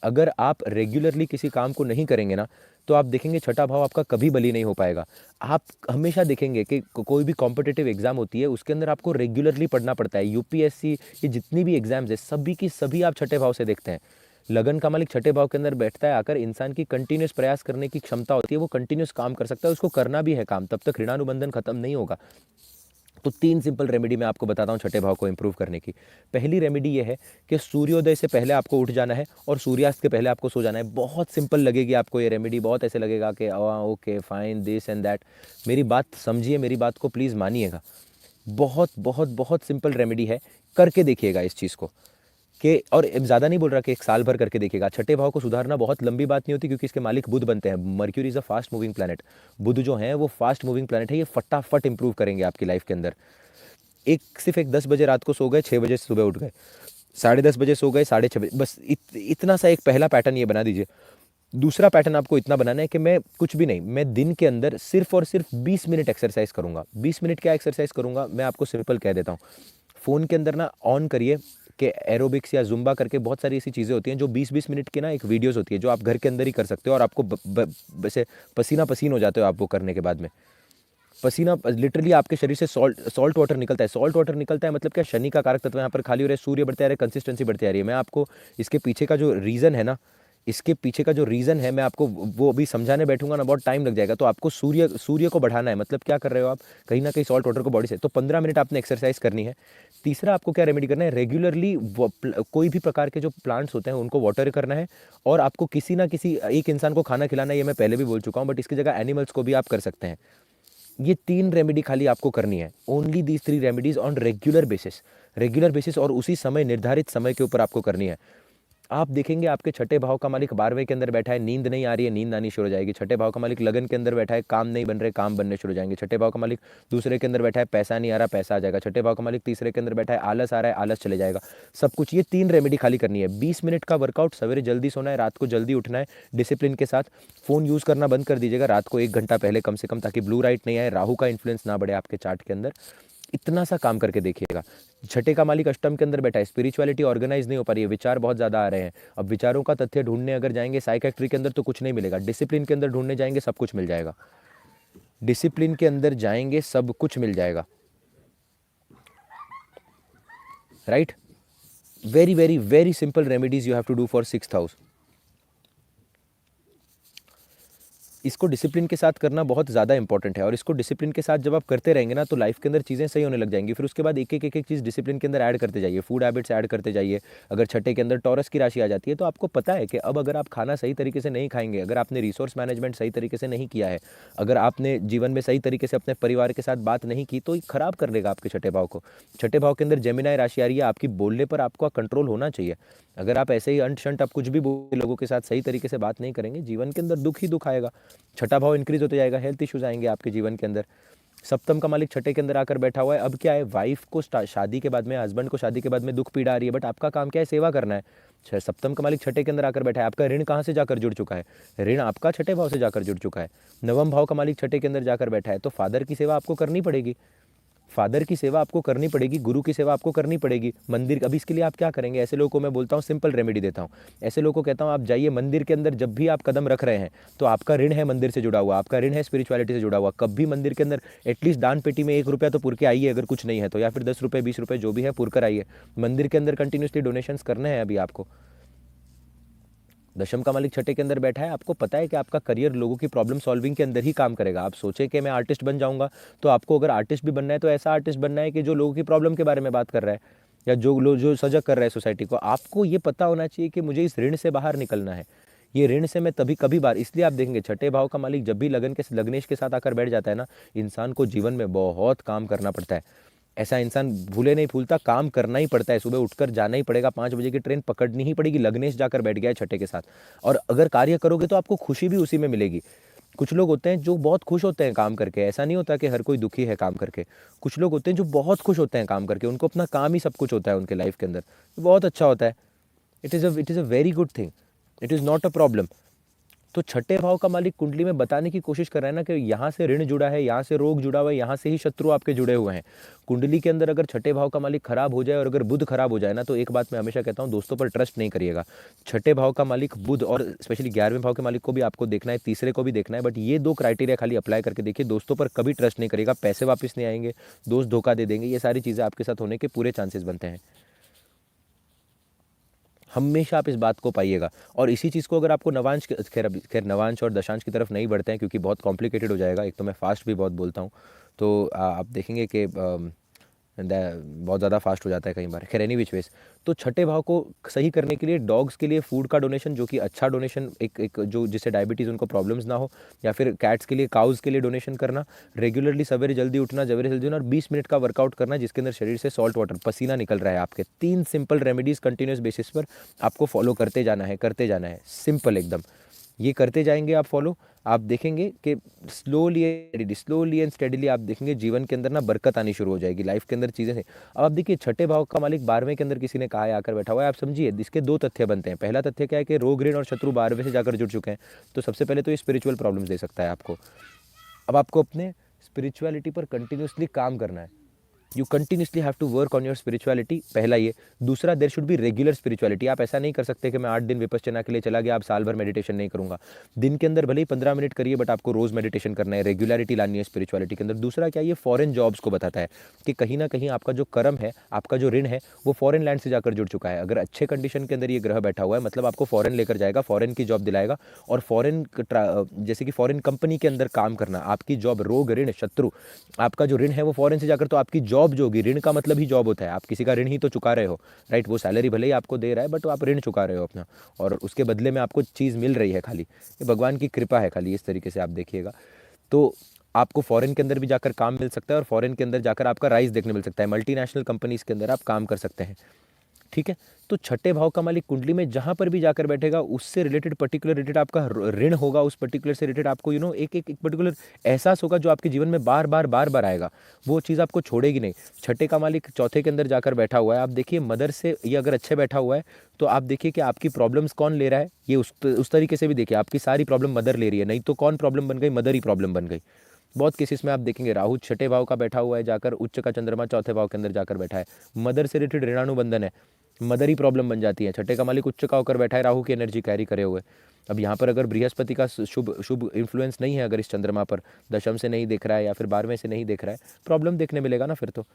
अगर आप रेगुलरली किसी काम को नहीं करेंगे ना, तो आप देखेंगे छठा भाव आपका कभी बली नहीं हो पाएगा। आप हमेशा देखेंगे कि कोई भी कॉम्पिटिटिव एग्जाम होती है, उसके अंदर आपको रेगुलरली पढ़ना पड़ता है। यूपीएससी, ये जितनी भी एग्जाम्स है, सभी की सभी आप छठे भाव से देखते हैं। लगन का मालिक छठे भाव के अंदर बैठता है आकर, इंसान की कंटिन्यूस प्रयास करने की क्षमता होती है, वो कंटिन्यूस काम कर सकता है, उसको करना भी है काम, तब तक ऋणानुबंधन खत्म नहीं होगा। तो 3 सिंपल रेमेडी मैं आपको बताता हूँ छठे भाव को इंप्रूव करने की। पहली रेमेडी ये है कि सूर्योदय से पहले आपको उठ जाना है और सूर्यास्त के पहले आपको सो जाना है। बहुत सिंपल लगेगी आपको ये रेमेडी, बहुत ऐसे लगेगा कि okay fine this and that. मेरी बात समझिए, मेरी बात को प्लीज़ मानिएगा। बहुत बहुत बहुत सिंपल रेमेडी है, करके देखिएगा इस चीज़ को। कि और ज़्यादा नहीं बोल रहा कि 1 साल भर करके देखिएगा। छठे भाव को सुधारना बहुत लंबी बात नहीं होती, क्योंकि इसके मालिक बुध बनते हैं। Mercury is a fast moving planet. Budh जो है वो फास्ट मूविंग प्लैनेट है, ये फटाफट इंप्रूव करेंगे आपकी लाइफ के अंदर। सिर्फ 10 बजे रात को सो गए, 6 बजे सुबह उठ गए, 10:30 बजे सो गए, 6:30 बजे, बस इतना सा एक पहला पैटर्न ये बना दीजिए। दूसरा पैटर्न आपको इतना बनाना है कि मैं कुछ भी नहीं, मैं दिन के अंदर सिर्फ और सिर्फ 20 मिनट एक्सरसाइज करूंगा। 20 मिनट क्या एक्सरसाइज करूंगा, मैं आपको सिंपल कह देता हूँ। फ़ोन के अंदर ना ऑन करिए कि एरोबिक्स या जुम्बा करके बहुत सारी ऐसी चीज़ें होती हैं जो 20-20 मिनट की ना एक वीडियोस होती है, जो आप घर के अंदर ही कर सकते हो, और आपको वैसे पसीना पसीन हो जाते हो आप वो करने के बाद में। पसीना लिटरली आपके शरीर से सॉल्ट वाटर निकलता है। सॉल्ट वाटर निकलता है मतलब क्या, शनि का कारक तत्व यहाँ पर खाली हो रहा है, सूर्य बढ़ते आ रहे हैं, कंसिस्टेंसी बढ़ती आ रही है। मैं आपको इसके पीछे का जो रीज़न है ना, इसके पीछे का जो रीज़न है, मैं आपको वो अभी समझाने बैठूंगा ना, बहुत टाइम लग जाएगा। तो आपको सूर्य सूर्य को बढ़ाना है, मतलब क्या कर रहे हो आप, कहीं ना कहीं सॉल्ट वाटर को बॉडी से, तो 15 मिनट आपने एक्सरसाइज करनी है। तीसरा आपको क्या रेमेडी करना है, रेगुलरली कोई भी प्रकार के जो प्लांट्स होते हैं उनको वाटर करना है। और आपको किसी ना किसी एक इंसान को खाना खिलाना है, ये मैं पहले भी बोल चुका हूँ, बट इसकी जगह एनिमल्स को भी आप कर सकते हैं। ये 3 रेमेडी खाली आपको करनी है, only these 3 remedies on regular basis, regular basis, और उसी समय, निर्धारित समय के ऊपर आपको करनी है। आप देखेंगे आपके छठे भाव का मालिक 12वें के अंदर बैठा है, नींद नहीं आ रही है, नींद आनी शुरू हो जाएगी। छठे भाव का मालिक लगन के अंदर बैठा है, काम नहीं बन रहे, काम बनने शुरू हो जाएंगे। छठे भाव का मालिक दूसरे के अंदर बैठा है, पैसा नहीं आ रहा, पैसा आ जाएगा। छठे भाव का मालिक तीसरे के अंदर बैठा है, आलस आ रहा है, आलस चले जाएगा। सब कुछ, ये 3 रेमेडी खाली करनी है। 20 मिनट का वर्कआउट, सवेरे जल्दी सोना है, रात को जल्दी उठना है, डिसिप्लिन के साथ। फ़ोन यूज़ करना बंद कर दीजिएगा रात को 1 घंटा पहले कम से कम, ताकि ब्लू लाइट नहीं आए, राहु का इन्फ्लुएंस ना बढ़े आपके चार्ट के अंदर। इतना सा काम करके देखिएगा। छठे का मालिक अष्टम के अंदर बैठा है, स्पिरिचुअलिटी ऑर्गेनाइज नहीं हो पा रही है, विचार बहुत ज़्यादा आ रहे हैं। अब विचारों का तथ्य ढूंढने अगर जाएंगे साइकेट्री के अंदर तो कुछ नहीं मिलेगा, डिसिप्लिन के अंदर ढूंढने जाएंगे सब कुछ मिल जाएगा। डिसिप्लिन के अंदर जाएंगे सब कुछ मिल जाएगा, right. Very very very simple remedies you have to do for 6th house. इसको डिसिप्लिन के साथ करना बहुत ज़्यादा इंपॉर्टेंट है, और इसको डिसिप्लिन के साथ जब आप करते रहेंगे ना, तो लाइफ के अंदर चीज़ें सही होने लग जाएंगी। फिर उसके बाद एक एक एक एक चीज़ डिसिप्लिन के अंदर ऐड करते जाइए, फूड हैबिट्स ऐड करते जाइए। अगर छठे के अंदर टॉरस की राशि आ जाती है, तो आपको पता है कि अब अगर आप खाना सही तरीके से नहीं खाएंगे, अगर आपने रिसोर्स मैनेजमेंट सही तरीके से नहीं किया है, अगर आपने जीवन में सही तरीके से अपने परिवार के साथ बात नहीं की, तो ये खराब कर देगा आपके छठे भाव को। छठे भाव के अंदर जेमिनी राशि आ रही है, आपकी बोलने पर आपका कंट्रोल होना चाहिए। अगर आप ऐसे ही अंट शंट आप कुछ भी बोल, लोगों के साथ सही तरीके से बात नहीं करेंगे, जीवन के अंदर दुख ही दुख आएगा। छठा भाव इंक्रीज होते जाएगा, हेल्थ इश्यूज आएंगे आपके जीवन के अंदर। सप्तम का मालिक छठे के अंदर आकर बैठा हुआ है। अब क्या है, वाइफ को शादी के बाद में, हस्बैंड को शादी के बाद में दुख पीड़ा आ रही है, बट आपका काम क्या है, सेवा करना है। सप्तम का मालिक छठे के अंदर आकर बैठा है, आपका ऋण कहाँ से जाकर जुड़ चुका है, ऋण आपका छठे भाव से जाकर जुड़ चुका है। नवम भाव का मालिक छठे के अंदर जाकर बैठा है, तो फादर की सेवा आपको करनी पड़ेगी, फादर की सेवा आपको करनी पड़ेगी, गुरु की सेवा आपको करनी पड़ेगी। मंदिर, अभी इसके लिए आप क्या करेंगे, ऐसे लोगों को मैं बोलता हूँ, सिंपल रेमेडी देता हूँ। ऐसे लोगों को कहता हूँ, आप जाइए मंदिर के अंदर, जब भी आप कदम रख रहे हैं तो आपका ऋण है मंदिर से जुड़ा हुआ, आपका ऋण है स्पिरिचुअलिटी से जुड़ा हुआ। कभी मंदिर के अंदर एटलीस्ट दान पेटी में 1 रुपया तो पुर के आइए, अगर कुछ नहीं है तो, या फिर 10 रुपये 20 रुपये जो भी है पुर कर आइए। मंदिर के अंदर कंटिन्यूसली डोनेशंस करने हैं अभी आपको। दशम का मालिक छठे के अंदर बैठा है, आपको पता है कि आपका करियर लोगों की प्रॉब्लम सॉल्विंग के अंदर ही काम करेगा। आप सोचे कि मैं आर्टिस्ट बन जाऊंगा, तो आपको अगर आर्टिस्ट भी बनना है तो ऐसा आर्टिस्ट बनना है कि जो लोगों की प्रॉब्लम के बारे में बात कर रहा है, या जो लोग जो सजग कर रहा है सोसाइटी को। आपको ये पता होना चाहिए कि मुझे इस ऋण से बाहर निकलना है, ये ऋण से मैं तभी कभी बार, इसलिए आप देखेंगे छठे भाव का मालिक जब भी लग्नेश के साथ आकर बैठ जाता है ना, इंसान को जीवन में बहुत काम करना पड़ता है। ऐसा इंसान भूले नहीं भूलता, काम करना ही पड़ता है, सुबह उठकर जाना ही पड़ेगा, 5 बजे की ट्रेन पकड़नी ही पड़ेगी। लग्नेश जाकर बैठ गया है छठे के साथ, और अगर कार्य करोगे तो आपको खुशी भी उसी में मिलेगी। कुछ लोग होते हैं जो बहुत खुश होते हैं काम करके, ऐसा नहीं होता कि हर कोई दुखी है काम करके। कुछ लोग होते हैं जो बहुत खुश होते हैं काम करके, उनको अपना काम ही सब कुछ होता है उनके लाइफ के अंदर, बहुत अच्छा होता है। It is a very good thing, it is not a problem. तो छठे भाव का मालिक कुंडली में बताने की कोशिश कर रहा है ना कि यहाँ से ऋण जुड़ा है, यहाँ से रोग जुड़ा हुआ है, यहाँ से ही शत्रु आपके जुड़े हुए हैं। कुंडली के अंदर अगर छठे भाव का मालिक खराब हो जाए, और अगर बुध खराब हो जाए ना, तो एक बात मैं हमेशा कहता हूँ, दोस्तों पर ट्रस्ट नहीं करिएगा। छठे भाव का मालिक बुध, और स्पेशली 11वें भाव के मालिक को भी आपको देखना है, तीसरे को भी देखना है, बट ये 2 क्राइटेरिया खाली अप्लाई करके देखिए। दोस्तों पर कभी ट्रस्ट नहीं करिएगा, पैसे वापस नहीं आएंगे, दोस्त धोखा दे देंगे, ये सारी चीज़ें आपके साथ होने के पूरे चांसेस बनते हैं। हमेशा आप इस बात को पाइएगा। और इसी चीज़ को अगर आपको नवांश, खैर नवांश और दशांश की तरफ नहीं बढ़ते हैं क्योंकि बहुत कॉम्प्लिकेटेड हो जाएगा, एक तो मैं फास्ट भी बहुत बोलता हूँ, तो आप देखेंगे कि बहुत ज़्यादा फास्ट हो जाता है कई बार। खैर एनी विच वेज, तो छठे भाव को सही करने के लिए डॉग्स के लिए फूड का डोनेशन, जो कि अच्छा डोनेशन, एक जो जिससे डायबिटीज़ उनको प्रॉब्लम्स ना हो, या फिर कैट्स के लिए, काउज़ के लिए डोनेशन करना। रेगुलरली सवेरे जल्दी उठना, सवेरे जल्दी उठना, और 20 मिनट का वर्कआउट करना जिसके अंदर शरीर से सॉल्ट वाटर, पसीना निकल रहा है आपके। 3 सिंपल रेमेडीज़ कंटिन्यूस बेसिस पर आपको फॉलो करते जाना है, करते जाना है, सिंपल एकदम। ये करते जाएंगे आप फॉलो, आप देखेंगे कि स्लोली एंड स्टेडीली आप देखेंगे जीवन के अंदर ना बरकत आनी शुरू हो जाएगी, लाइफ के अंदर चीज़ें से। अब आप देखिए छठे भाव का मालिक 12वें के अंदर किसी ने कहा है आकर बैठा हुआ है, आप समझिए इसके 2 तथ्य बनते हैं। पहला तथ्य क्या है कि रोग ऋण और शत्रु 12वें से जाकर जुड़ चुके हैं, तो सबसे पहले तो ये स्पिरिचुअल प्रॉब्लम्स दे सकता है आपको। अब आपको अपने स्पिरिचुअलिटी पर कंटिन्यूसली काम करना है, you continuously have to work on your spirituality, पहला ये। दूसरा, there should be regular spirituality. आप ऐसा नहीं कर सकते कि मैं 8 दिन विपश्यना के लिए चला गया, आप साल भर मेडिटेशन नहीं करूंगा। दिन के अंदर भले ही 15 मिनट करिए, बट आपको रोज मेडिटेशन करना है, रेगुलरिटी लानी है स्पिरिचुअलिटी के अंदर। दूसरा क्या, ये फॉरेन जॉब्स को बताता है कि कहीं ना कहीं आपका जो कर्म है, आपका जो ऋण है, वो फॉरेन लैंड से जाकर जुड़ चुका है। अगर अच्छे कंडीशन के अंदर ये ग्रह बैठा हुआ है, मतलब आपको फॉरेन लेकर जाएगा, फॉरेन की जॉब दिलाएगा, और फॉरेन जैसे कि फॉरेन कंपनी के अंदर काम करना, आपकी जॉब, रोग ऋण शत्रु, आपका जो ऋण है वो फॉरेन से जाकर, तो आपकी जॉब जो होगी, ऋण का मतलब ही जॉब होता है, आप किसी का ऋण ही तो चुका रहे हो, राइट। वो सैलरी भले ही आपको दे रहा है, बट आप ऋण चुका रहे हो अपना, और उसके बदले में आपको चीज़ मिल रही है खाली। ये भगवान की कृपा है खाली, इस तरीके से आप देखिएगा। तो आपको फॉरेन के अंदर भी जाकर काम मिल सकता है, और फॉरेन के अंदर जाकर आपका राइज देखने मिल सकता है, मल्टीनेशनल कंपनीज के अंदर आप काम कर सकते हैं, ठीक है। तो छठे भाव का मालिक कुंडली में जहां पर भी जाकर बैठेगा, उससे रिलेटेड पर्टिकुलर रिलेटेड आपका ऋण होगा, उस पर्टिकुलर से रिलेटेड आपको एक पर्टिकुलर एहसास होगा जो आपके जीवन में बार बार आएगा, वो चीज़ आपको छोड़ेगी नहीं। छठे का मालिक चौथे के अंदर जाकर बैठा हुआ है, आप देखिए मदर से ये अगर अच्छे बैठा हुआ है, तो आप देखिए कि आपकी प्रॉब्लम्स कौन ले रहा है, ये उस तरीके से भी देखिए, आपकी सारी प्रॉब्लम मदर ले रही है, नहीं तो कौन प्रॉब्लम बन गई, मदर ही प्रॉब्लम बन गई। बहुत केसेस में आप देखेंगे राहु छठे भाव का बैठा हुआ है, जाकर उच्च का चंद्रमा चौथे भाव के अंदर जाकर बैठा है, मदर से रिलेटेड ऋणानुबंधन है, मदर ही प्रॉब्लम बन जाती है। छठे का मालिक उच्च का होकर बैठा है, राहु की एनर्जी कैरी करे हुए। अब यहाँ पर अगर बृहस्पति का शुभ शुभ इन्फ्लुएंस नहीं है, अगर इस चंद्रमा पर दशम से नहीं दिख रहा है या फिर 12वें से नहीं दिख रहा है, प्रॉब्लम देखने मिलेगा ना फिर तो।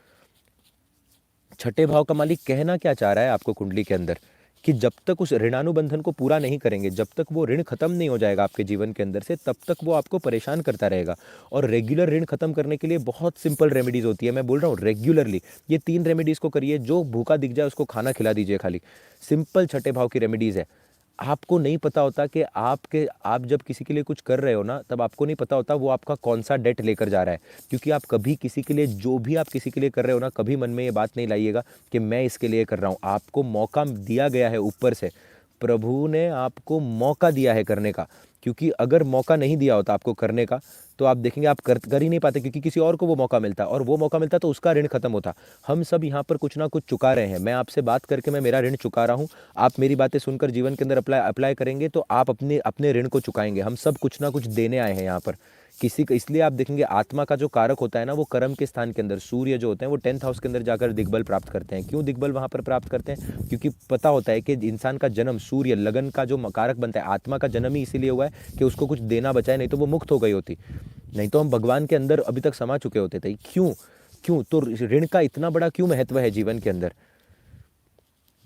छठे भाव का मालिक कहना क्या चाह रहा है आपको कुंडली के अंदर, कि जब तक उस ऋणानुबंधन को पूरा नहीं करेंगे, जब तक वो ऋण खत्म नहीं हो जाएगा आपके जीवन के अंदर से, तब तक वो आपको परेशान करता रहेगा। और रेगुलर ऋण खत्म करने के लिए बहुत सिंपल रेमेडीज होती है, मैं बोल रहा हूँ रेगुलरली ये 3 रेमेडीज को करिए, जो भूखा दिख जाए उसको खाना खिला दीजिए खाली। सिंपल छठे भाव की रेमेडीज है। आपको नहीं पता होता कि आप जब किसी के लिए कुछ कर रहे हो ना, तब आपको नहीं पता होता वो आपका कौन सा डेट लेकर जा रहा है। क्योंकि आप कभी किसी के लिए, जो भी आप किसी के लिए कर रहे हो ना, कभी मन में ये बात नहीं लाइएगा कि मैं इसके लिए कर रहा हूँ। आपको मौका दिया गया है ऊपर से, प्रभु ने आपको मौका दिया है करने का। क्योंकि अगर मौका नहीं दिया होता आपको करने का, तो आप देखेंगे आप कर ही नहीं पाते, क्योंकि किसी और को वो मौका मिलता, और वो मौका मिलता तो उसका ऋण खत्म होता। हम सब यहाँ पर कुछ ना कुछ चुका रहे हैं। मैं आपसे बात करके मैं मेरा ऋण चुका रहा हूँ, आप मेरी बातें सुनकर जीवन के अंदर अप्लाई करेंगे, तो आप अपने अपने ऋण को चुकाएंगे। हम सब कुछ ना कुछ देने आए हैं यहाँ पर किसी का। इसलिए आप देखेंगे आत्मा का जो कारक होता है ना, वो कर्म के स्थान के अंदर सूर्य जो होते हैं, वो 10th हाउस के अंदर जाकर दिग्बल प्राप्त करते हैं। क्यों दिग्बल वहां पर प्राप्त करते हैं? क्योंकि पता होता है कि इंसान का जन्म, सूर्य लगन का जो कारक बनता है, आत्मा का जन्म ही इसीलिए हुआ है कि उसको कुछ देना बचाए, नहीं तो वो मुक्त हो गई होती, नहीं तो हम भगवान के अंदर अभी तक समा चुके होते थे। क्यों क्यों तो ऋण का इतना बड़ा क्यों महत्व है जीवन के अंदर?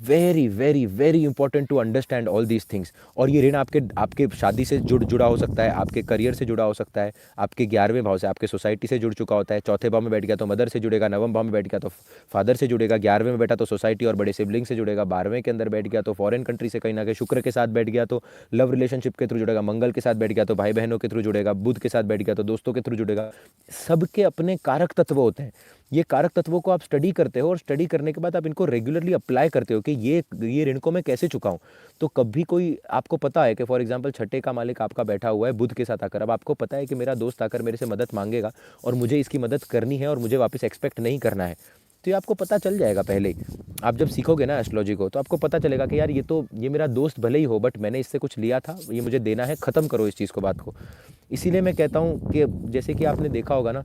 Very very very important to understand all these things. और ये ऋण आपके आपके शादी से जुड़ा हो सकता है, आपके करियर से जुड़ा हो सकता है, आपके 11वें भाव से, आपके सोसाइटी से जुड़ चुका होता है। चौथे भाव में बैठ गया तो मदर से जुड़ेगा, 9वें भाव में बैठ गया तो फादर से जुड़ेगा, 11वें में बैठा तो सोसाइटी और बड़े सिबलिंग से जुड़ेगा, 12वें के अंदर बैठ गया तो फॉरेन कंट्री से कहीं ना कहीं, शुक्र के साथ बैठ गया तो लव रिलेशनशिप के थ्रू जुड़ेगा, मंगल के साथ बैठ गया तो भाई बहनों के थ्रू जुड़ेगा, बुध के साथ बैठ गया तो दोस्तों के थ्रू जुड़ेगा। सबके अपने कारक तत्व होते हैं। ये कारक तत्वों को आप स्टडी करते हो, और स्टडी करने के बाद आप इनको रेगुलरली अप्लाई करते हो कि ये ऋण को मैं कैसे चुकाऊं। तो कभी कोई आपको पता है कि फॉर एग्जांपल छठे का मालिक आपका बैठा हुआ है बुध के साथ आकर, अब आपको पता है कि मेरा दोस्त आकर मेरे से मदद मांगेगा और मुझे इसकी मदद करनी है और मुझे वापस एक्सपेक्ट नहीं करना है, तो ये आपको पता चल जाएगा पहले ही। आप जब सीखोगे ना एस्ट्रोलॉजी को, तो आपको पता चलेगा कि यार ये मेरा दोस्त भले ही हो, बट मैंने इससे कुछ लिया था, ये मुझे देना है, ख़त्म करो इस चीज़ को, बात को। इसीलिए मैं कहता हूँ कि जैसे कि आपने देखा होगा ना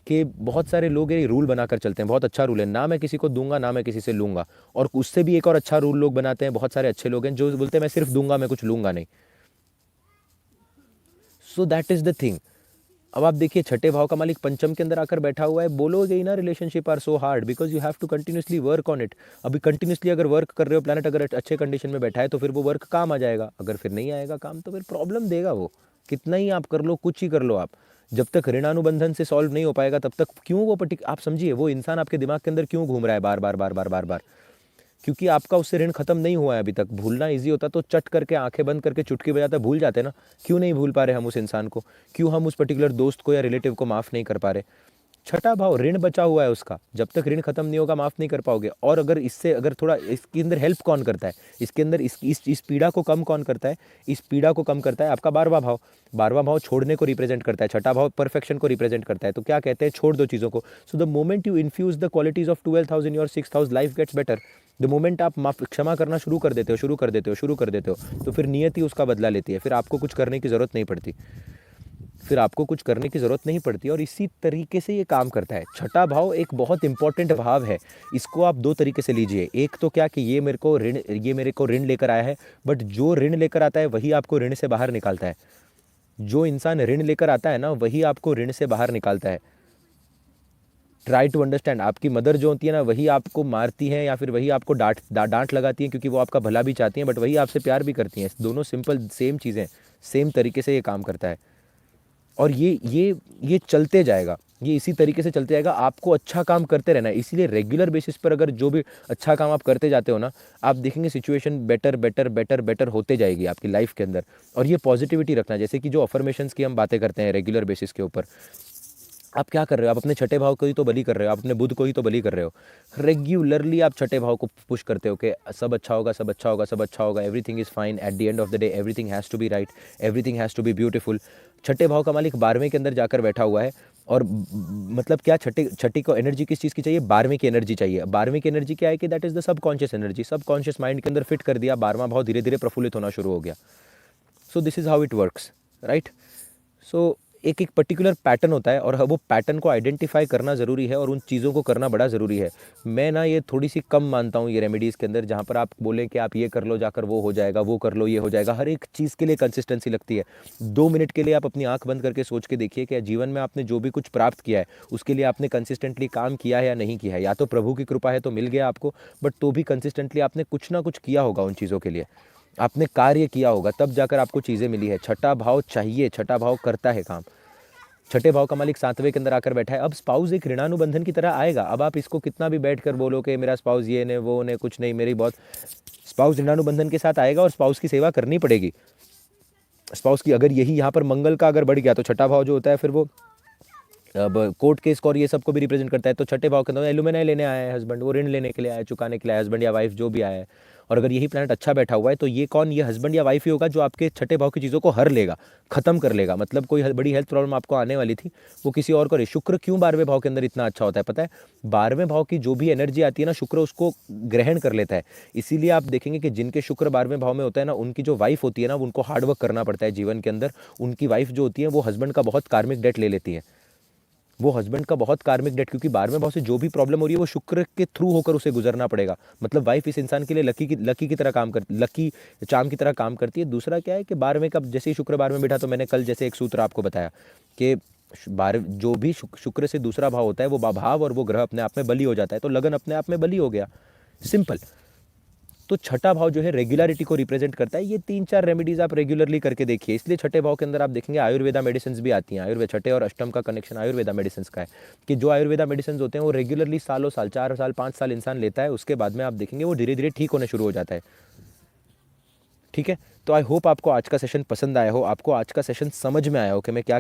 कि बहुत सारे लोग ये रूल बनाकर चलते हैं, बहुत अच्छा रूल है, ना मैं किसी को दूंगा ना मैं किसी से लूंगा। और उससे भी एक और अच्छा रूल लोग बनाते हैं, बहुत सारे अच्छे लोग हैं जो बोलते हैं मैं सिर्फ दूंगा, मैं कुछ लूंगा नहीं। So that is the thing. अब आप देखिए छठे भाव का मालिक पंचम के अंदर आकर बैठा हुआ है, बोलोगे ही ना relationship are so hard because you have to continuously work on it. अभी कंटिन्यूसली अगर वर्क कर रहे हो, प्लैनेट अगर अच्छे कंडीशन में बैठा है, तो फिर वो वर्क काम आ जाएगा। अगर फिर नहीं आएगा काम, तो फिर प्रॉब्लम देगा वो, कितना ही आप कर लो, कुछ ही कर लो आप। जब तक ऋणानुबंधन से सॉल्व नहीं हो पाएगा, तब तक क्यों वो आप समझिए वो इंसान आपके दिमाग के अंदर क्यों घूम रहा है बार बार बार बार बार बार? क्योंकि आपका उससे ऋण खत्म नहीं हुआ है अभी तक। भूलना इजी होता तो चट करके आंखें बंद करके चुटकी बजाते भूल जाते ना। क्यों नहीं भूल पा रहे हम उस इंसान को? क्यों हम उस पर्टिकुलर दोस्त को या रिलेटिव को माफ़ नहीं कर पा रहे? छठा भाव ऋण बचा हुआ है उसका, जब तक ऋण खत्म नहीं होगा माफ़ नहीं कर पाओगे। और अगर इससे अगर थोड़ा इसके अंदर हेल्प कौन करता है, इसके अंदर इस पीड़ा को कम कौन करता है? इस पीड़ा को कम करता है आपका 12वां भाव। 12वां भाव छोड़ने को रिप्रेजेंट करता है, छठा भाव परफेक्शन को रिप्रेजेंट करता है। तो क्या कहते हैं? छोड़ दो चीज़ों को। So the moment you infuse the qualities of 12th house in your 6th house, life gets better. The moment आप क्षमा करना शुरू कर देते हो, तो फिर नियति उसका बदला लेती है, फिर आपको कुछ करने की ज़रूरत नहीं पड़ती। फिर आपको कुछ करने की ज़रूरत नहीं पड़ती और इसी तरीके से ये काम करता है। छठा भाव एक बहुत इंपॉर्टेंट भाव है, इसको आप 2 तरीके से लीजिए। एक तो क्या कि ये मेरे को ऋण लेकर आया है, बट जो ऋण लेकर आता है वही आपको ऋण से बाहर निकालता है। जो इंसान ऋण लेकर आता है ना, वही आपको ऋण से बाहर निकालता है। Try to understand. आपकी मदर जो होती है ना, वही आपको मारती हैं या फिर वही आपको डांट लगाती हैं, क्योंकि वो आपका भला भी चाहती हैं, बट वही आपसे प्यार भी करती हैं। दोनों सिंपल सेम चीज़ें, सेम तरीके से ये काम करता है। और ये चलते जाएगा, ये इसी तरीके से चलते जाएगा। आपको अच्छा काम करते रहना है, इसीलिए रेगुलर बेसिस पर अगर जो भी अच्छा काम आप करते जाते हो ना, आप देखेंगे situation better better better better होते जाएगी आपकी लाइफ के अंदर। और ये पॉजिटिविटी रखना, जैसे कि जो अफर्मेशंस की हम बातें करते हैं रेगुलर बेसिस के ऊपर, आप क्या कर रहे हो? आप अपने छठे भाव को ही तो बली कर रहे हो, आप अपने बुध को ही तो बली कर रहे हो। रेगुलरली आप छठे भाव को पुश करते हो कि सब अच्छा होगा, सब अच्छा होगा, सब अच्छा होगा, everything is fine, at the end of the day everything has to be right, everything has to be beautiful. छठे भाव का मालिक 12वें के अंदर जाकर बैठा हुआ है। और मतलब क्या, छठी को एनर्जी किस चीज़ की चाहिए? 12वें की एनर्जी चाहिए। 12वें की एनर्जी क्या है कि that is the subconscious energy. Subconscious mind के अंदर फिट कर दिया, 12वां भाव धीरे धीरे प्रफुल्लित होना शुरू हो गया। So this is how it works, right? So एक एक पर्टिकुलर पैटर्न होता है और वो पैटर्न को आइडेंटिफाई करना ज़रूरी है और उन चीज़ों को करना बड़ा ज़रूरी है। मैं ना ये थोड़ी सी कम मानता हूँ ये रेमेडीज़ के अंदर, जहाँ पर आप बोलें कि आप ये कर लो जाकर वो हो जाएगा, वो कर लो ये हो जाएगा। हर एक चीज़ के लिए कंसिस्टेंसी लगती है। 2 मिनट के लिए आप अपनी आंख बंद करके सोच के देखिए कि जीवन में आपने जो भी कुछ प्राप्त किया है, उसके लिए आपने कंसिस्टेंटली काम किया है या नहीं किया है। या तो प्रभु की कृपा है तो मिल गया आपको, बट तो भी कंसिस्टेंटली आपने कुछ ना कुछ किया होगा उन चीज़ों के लिए, आपने कार्य किया होगा, तब जाकर आपको चीज़ें मिली है। छठा भाव चाहिए, छठा भाव करता है काम। छठे भाव का मालिक 7वें के अंदर आकर बैठा है। अब स्पाउस एक ऋणानुबंधन की तरह आएगा। अब आप इसको कितना भी बैठ कर बोलो कि मेरा स्पाउस ये ने वो ने कुछ नहीं, मेरी बहुत, स्पाउस ऋणानुबंधन के साथ आएगा और स्पाउस की सेवा करनी पड़ेगी। स्पाउस की अगर यही यहाँ पर मंगल का अगर बढ़ गया, तो छठा भाव जो होता है फिर वो अब कोर्ट केस और ये सबको भी रिप्रेजेंट करता है। तो छठे भाव के अंदर एलुमनाई लेने आया है हस्बैंड, वो ऋण लेने के लिए आया है, चुकाने के लिए, हस्बैंड या वाइफ जो भी आया है। और अगर यही प्लैनेट अच्छा बैठा हुआ है, तो ये कौन? ये हस्बैंड या वाइफ ही होगा जो आपके छठे भाव की चीज़ों को हर लेगा, खत्म कर लेगा। मतलब कोई बड़ी हेल्थ प्रॉब्लम आपको आने वाली थी, वो किसी और को। शुक्र क्यों 12वें भाव के अंदर इतना अच्छा होता है पता है? 12वें भाव की जो भी एनर्जी आती है ना, शुक्र उसको ग्रहण कर लेता है। इसीलिए आप देखेंगे कि जिनके शुक्र 12वें भाव में होता है ना, उनकी जो वाइफ होती है ना, उनको हार्डवर्क करना पड़ता है जीवन के अंदर। उनकी वाइफ जो होती है वो हस्बैंड का बहुत कार्मिक डेट ले लेती है, वो हस्बैंड का बहुत कार्मिक डेट, क्योंकि 12वें भाव से जो भी प्रॉब्लम हो रही है वो शुक्र के थ्रू होकर उसे गुजरना पड़ेगा। मतलब वाइफ इस इंसान के लिए लकी की तरह काम कर, लकी चार्म की तरह काम करती है। दूसरा क्या है कि 12वें का जैसे ही शुक्र 12वें बैठा, तो मैंने कल जैसे एक सूत्र आपको बताया कि 12 जो भी शुक्र से दूसरा भाव होता है वो भाव और वो ग्रह अपने आप में बली हो जाता है, तो लगन अपने आप में बली हो गया, सिंपल। तो छठा भाव जो है रेगुलरिटी को रिप्रेजेंट करता है। ये 3-4 रेमेडीज आप रेगुलरली करके देखिए। इसलिए छठे भाव के अंदर आप देखेंगे आयुर्वेदा मेडिसिन भी आती हैं। आयुर्वेद, छठे और अष्टम का कनेक्शन आयुर्वेदा मेडिसिन का है कि जो आयुर्वेदा मेडिसिन होते हैं वो रेगुलरली सालों साल, 4 साल 5 साल इंसान लेता है, उसके बाद में आप देखेंगे वो धीरे धीरे ठीक होने शुरू हो जाता है। ठीक है, तो आई होप आपको आज का सेशन पसंद आया हो, आपको आज का सेशन समझ में आया हो कि मैं क्या